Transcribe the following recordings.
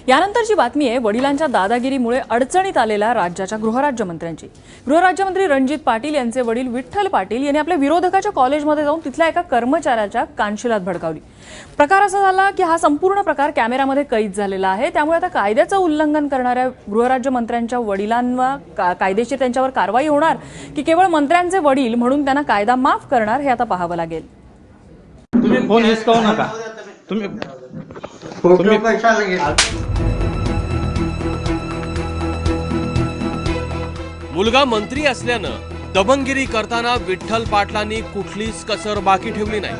यानंतरची बातमी आहे वडिलांच्या दादागिरीमुळे अडचणीत आलेल्या राज्याच्या गृहराज्यमंत्र्यांची। गृहराज्यमंत्री रणजित पाटील यांचे वडील विठ्ठल पाटील यांनी आपल्या विरोधकाच्या कॉलेजमध्ये जाऊन तिथल्या एका कर्मचाऱ्याच्या कानशिलात भडकावली। प्रकार असा झाला की हा संपूर्ण प्रकार कॅमेऱ्यामध्ये कैद झालेला आहे। त्यामुळे आता कायद्याचं उल्लंघन करणाऱ्या गृहराज्यमंत्र्यांच्या वडिलांवर कायदेशीर त्यांच्यावर कारवाई होणार की केवळ मंत्र्यांचे वडील म्हणून त्यांना कायदा माफ करणार हे आता पाहावं लागेल। तुम्ही फोन हिसकावू नका। तुम्ही मुलगा मंत्री असल्यानं दबंगगिरी करताना विठ्ठल पाटलांनी कुठलीच कसर बाकी ठेवली नाही।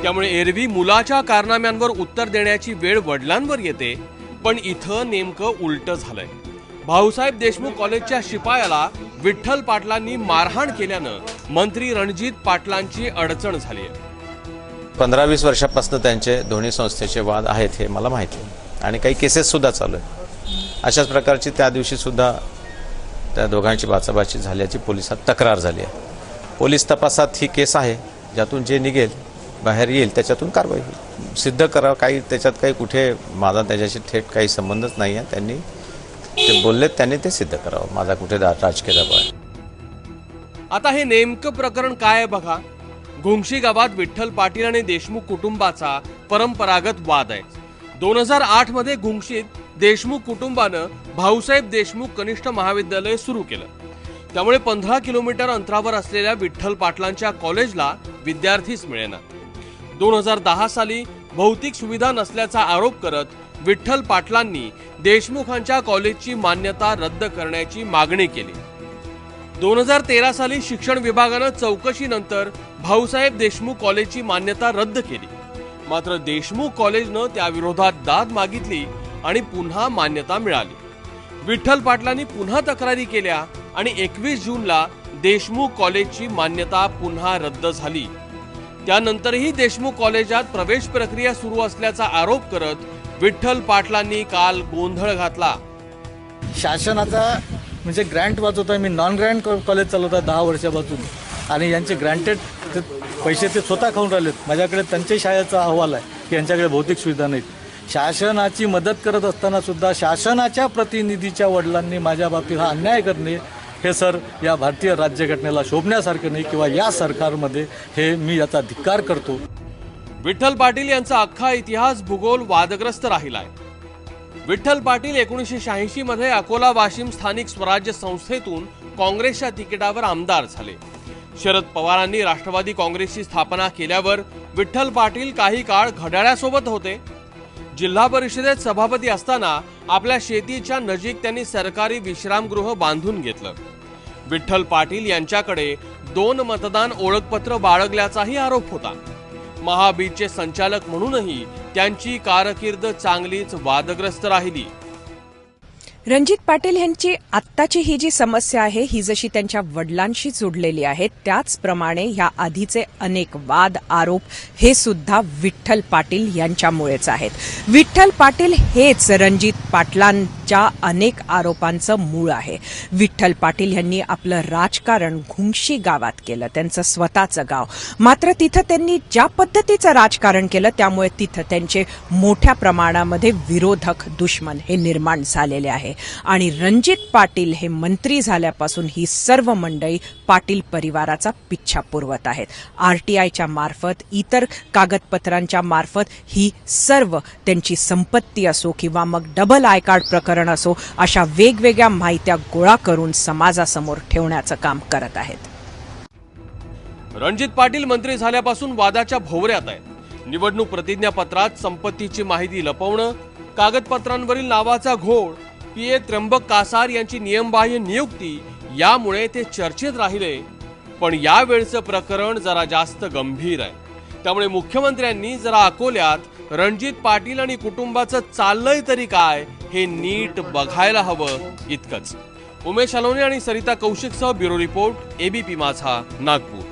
त्यामुळे एरवी मुलाच्या कारनाम्यांवर उत्तर देण्याची वेळ वडिलांवर येते, पण इथं नेमकं उलटं झालंय। भाऊसाहेब देशमुख कॉलेजच्या शिपायाला विठ्ठल पाटलांनी मारहाण केल्यानं मंत्री रणजित पाटलांची अडचण झाली आहे। 15-20 वर्षापासून त्यांचे दोन्ही संस्थेचे वाद आहेत हे मला माहिती आहे आणि काही केसेस सुद्धा चालू आहेत। अशाच प्रकारची त्या दिवशी सुद्धा त्या दोघांची बाचाबाची झाल्याची पोलिसात तक्रार झाली आहे। पोलीस तपासात ही केस आहे, ज्यातून जे निघेल बाहेर येईल त्याच्यातून कारवाई होईल। सिद्ध करावं, काही त्याच्यात काही कुठे माझा त्याच्याशी थेट काही संबंधच नाही आहे। त्यांनी ते बोललेत, त्यांनी ते सिद्ध करावं, माझा कुठे राजकीय दबाव आहे। आता हे नेमकं प्रकरण काय आहे बघा। घुंगशी गावात विठ्ठल पाटील आणि देशमुख कुटुंबाचा परंपरागत वाद आहे। 2008 मध्ये घुंगशीत देशमुख कुटुंबानं भाऊसाहेब देशमुख कनिष्ठ महाविद्यालय सुरू केलं। त्यामुळे 15 किलोमीटर अंतरावर असलेल्या विठ्ठल पाटलांच्या कॉलेजला विद्यार्थीच मिळेना। 2010 साली भौतिक सुविधा नसल्याचा आरोप करत विठ्ठल पाटलांनी देशमुखांच्या कॉलेजची मान्यता रद्द करण्याची मागणी केली। 2013 साली शिक्षण विभागानं चौकशीनंतर भाऊसाहेब देशमुख कॉलेजची मान्यता रद्द केली। मात्र देशमुख कॉलेजनं त्याविरोधात दाद मागितली आणि पुन्हा मान्यता मिळाली। विठ्ठल पाटलांनी पुन्हा तक्रारी केल्या आणि 21 जूनला देशमुख कॉलेजची मान्यता पुन्हा रद्द झाली। त्यानंतरही देशमुख कॉलेजात प्रवेश प्रक्रिया सुरू असल्याचा आरोप करत विठ्ठल पाटलांनी काल गोंधळ घातला। शासनाचा म्हणजे ग्रँट वाचवतोय मी, नॉन ग्रँट कॉलेज चालवतोय 10 वर्षापासून आणि यांचे ग्रँटेड पैसे ते स्वतः खाऊन राहिलेत। माझ्याकडे त्यांच्या शाळेचा अहवाल आहे की यांच्याकडे भौतिक सुविधा नाहीत। शासनाची मदत करत असताना सुद्धा शासनाच्या प्रतिनिधीच्या वडिलांनी माझ्या बाबतीत हा अन्याय करणे हे सर या भारतीय राज्यघटनेला शोभण्यासारखं नाही किंवा या सरकारमध्ये हे मी याचा धिक्कार करतो। विठ्ठल पाटील यांचा अख्खा इतिहास भूगोल वादग्रस्त राहिलाय। विठ्ठल पाटील 1986 मध्ये अकोला वाशिम स्थानिक स्वराज्य संस्थेतून काँग्रेसच्या तिकिटावर आमदार झाले। शरद पवारांनी राष्ट्रवादी काँग्रेसची स्थापना केल्यावर विठ्ठल पाटील काही काळ घड्याळासोबत होते। जिल्हा परिषदेत सभापती असताना आपल्या शेतीच्या नजीक त्यांनी सरकारी विश्रामगृह बांधून घेतलं। विठ्ठल पाटील यांच्याकडे 2 मतदान ओळखपत्र बाळगल्याचाही आरोप होता। महाबीजचे संचालक म्हणूनही त्यांची कारकीर्द चांगलीच वादग्रस्त राहिली। रणजित पाटील यांची आत्ताची ही जी समस्या आहे ही जशी त्यांच्या वडिलांशी जोडलेली आहे, त्याचप्रमाणे ह्या आधीचे अनेक वाद आरोप हे सुद्धा विठ्ठल पाटील यांच्यामुळेच आहेत। विठ्ठल पाटील हेच रणजित पाटलांच्या अनेक आरोपांचं मूळ आहे। विठ्ठल पाटील यांनी आपलं राजकारण घुंगशी गावात केलं, त्यांचं स्वतःचं गाव। मात्र तिथं त्यांनी ज्या पद्धतीचं राजकारण केलं त्यामुळे तिथं त्यांचे मोठ्या प्रमाणामध्ये विरोधक दुश्मन हे निर्माण झालेले आहे। आणि रणजित पाटील हे मंत्री झाल्यापासून ही सर्व मंडळी पाटील परिवाराचा पिच्छा पुरवत आहेत। आरटीआयच्या मार्फत, इतर कागदपत्रांच्या मार्फत ही सर्व त्यांची संपत्ती असो किंवा मग डबल आय कार्ड प्रकरण असो, अशा वेगवेगळ्या माहित्या गोळा करून समाजासमोर ठेवण्याचं काम करत आहेत। रणजित पाटील मंत्री झाल्यापासून वादाच्या भोवऱ्यात आहेत। निवडणूक प्रतिज्ञापत्रात संपत्तीची माहिती लपवणं, कागदपत्रांवरील नावाचा घोळ, पीए त्र्यंबक कासार यांची नियमबाह्य नियुक्ती, यामुळे ते चर्चेत राहिले। पण यावेळचं प्रकरण जरा जास्त गंभीर आहे। त्यामुळे मुख्यमंत्र्यांनी जरा अकोल्यात रणजित पाटील आणि कुटुंबाचं चाललंय तरी काय हे नीट बघायला हवं, इतकंच। उमेश अलोने आणि सरिता कौशिकसह ब्युरो रिपोर्ट, एबीपी माझा, नागपूर।